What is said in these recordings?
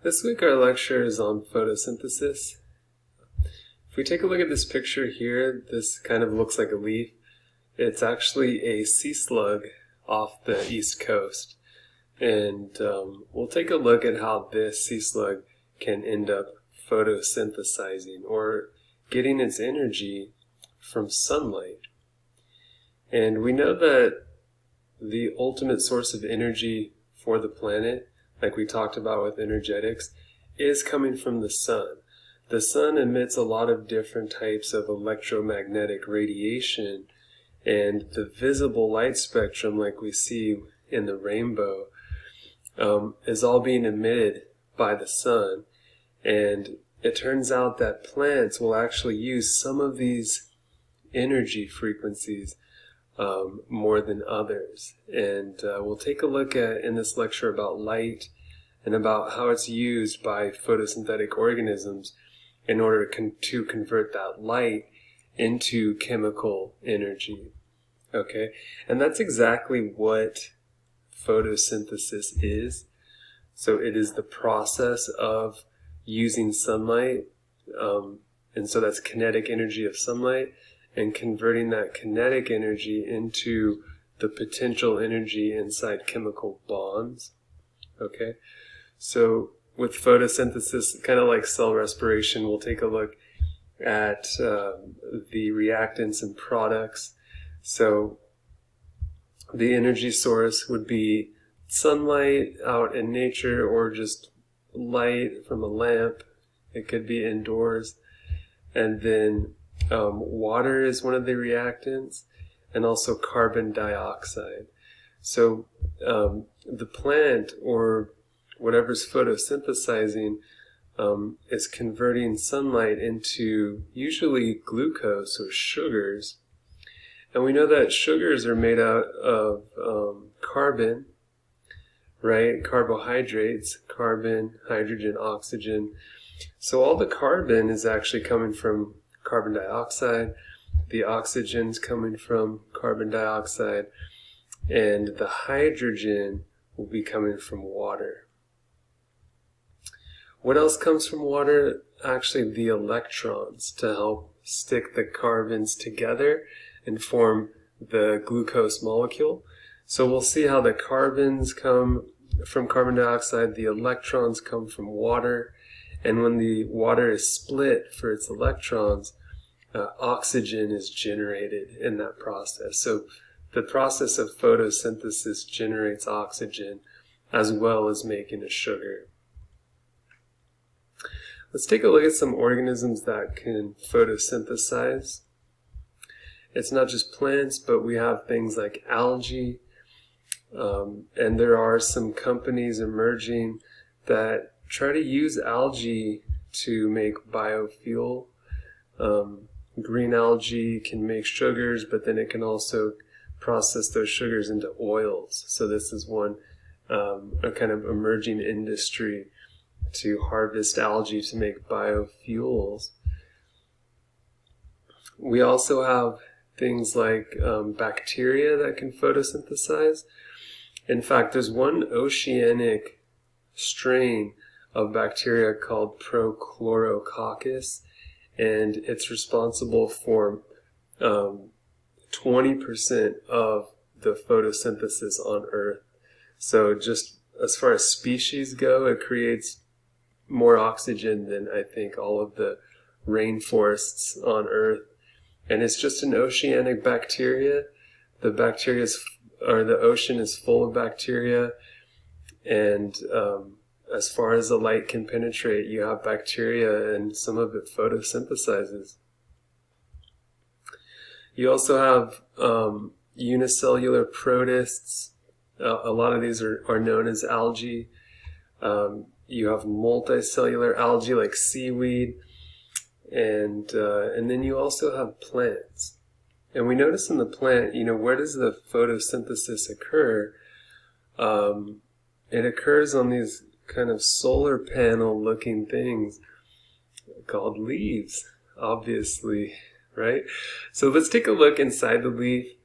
This week our lecture is on photosynthesis. If we take a look at this picture here, this kind of looks like a leaf. It's actually a sea slug off the east coast. And we'll take a look at how this sea slug can end up photosynthesizing or getting its energy from sunlight. And we know that the ultimate source of energy for the planet, like we talked about with energetics, is coming from the sun. The sun emits a lot of different types of electromagnetic radiation, and the visible light spectrum, like we see in the rainbow, is all being emitted by the sun. And it turns out that plants will actually use some of these energy frequencies more than others. And we'll take a look at in this lecture about light and about how it's used by photosynthetic organisms in order to convert that light into chemical energy. Okay, and that's exactly what photosynthesis is. So it is the process of using sunlight, and so that's kinetic energy of sunlight, and converting that kinetic energy into the potential energy inside chemical bonds. Okay, so with photosynthesis, kind of like cell respiration, we'll take a look at the reactants and products. So the energy source would be sunlight out in nature, or just light from a lamp. It could be indoors. And then water is one of the reactants, and also carbon dioxide. So the plant, or whatever's photosynthesizing, is converting sunlight into usually glucose or sugars. And we know that sugars are made out of carbon, right? Carbohydrates, carbon, hydrogen, oxygen. So all the carbon is actually coming from carbon dioxide, the oxygen's coming from carbon dioxide, and the hydrogen will be coming from water. What else comes from water? Actually, the electrons, to help stick the carbons together and form the glucose molecule. So we'll see how the carbons come from carbon dioxide, the electrons come from water, and when the water is split for its electrons, oxygen is generated in that process. So the process of photosynthesis generates oxygen as well as making a sugar. Let's take a look at some organisms that can photosynthesize. It's not just plants, but we have things like algae, and there are some companies emerging that try to use algae to make biofuel. Green algae can make sugars, but then it can also process those sugars into oils. So this is one, a kind of emerging industry to harvest algae to make biofuels. We also have things like bacteria that can photosynthesize. In fact, there's one oceanic strain of bacteria called Prochlorococcus, and it's responsible for 20% of the photosynthesis on Earth. So just as far as species go, it creates more oxygen than I think all of the rainforests on Earth. And it's just an oceanic bacteria. The ocean is full of bacteria, and as far as the light can penetrate, you have bacteria, and some of it photosynthesizes. You also have unicellular protists. A lot of these are known as algae. You have multicellular algae like seaweed, and then you also have plants. And we notice in the plant, where does the photosynthesis occur? It occurs on these kind of solar panel looking things called leaves, obviously, right? So let's take a look inside the leaf.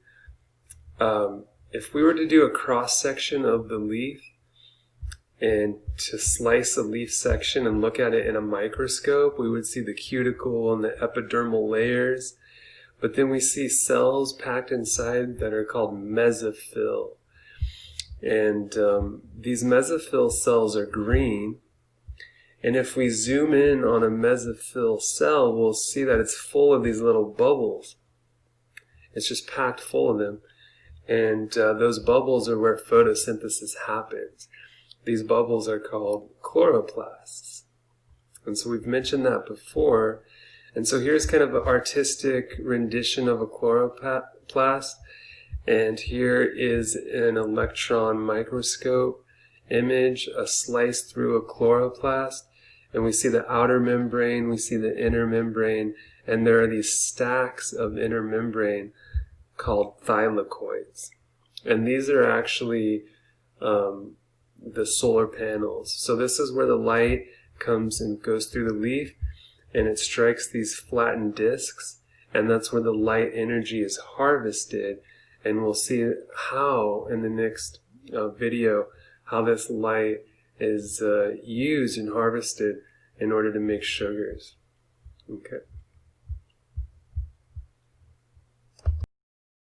If we were to do a cross section of the leaf, And to slice a leaf section and look at it in a microscope, we would see the cuticle and the epidermal layers. But then we see cells packed inside that are called mesophyll. And these mesophyll cells are green. And if we zoom in on a mesophyll cell, we'll see that it's full of these little bubbles. It's just packed full of them. And those bubbles are where photosynthesis happens. These bubbles are called chloroplasts. And so we've mentioned that before. And so here's kind of an artistic rendition of a chloroplast. And here is an electron microscope image, a slice through a chloroplast. And we see the outer membrane, we see the inner membrane, and there are these stacks of inner membrane called thylakoids. And these are actually the solar panels. So this is where the light comes and goes through the leaf, and it strikes these flattened discs, and that's where the light energy is harvested. And we'll see how in the next video how this light is used and harvested in order to make sugars. Okay.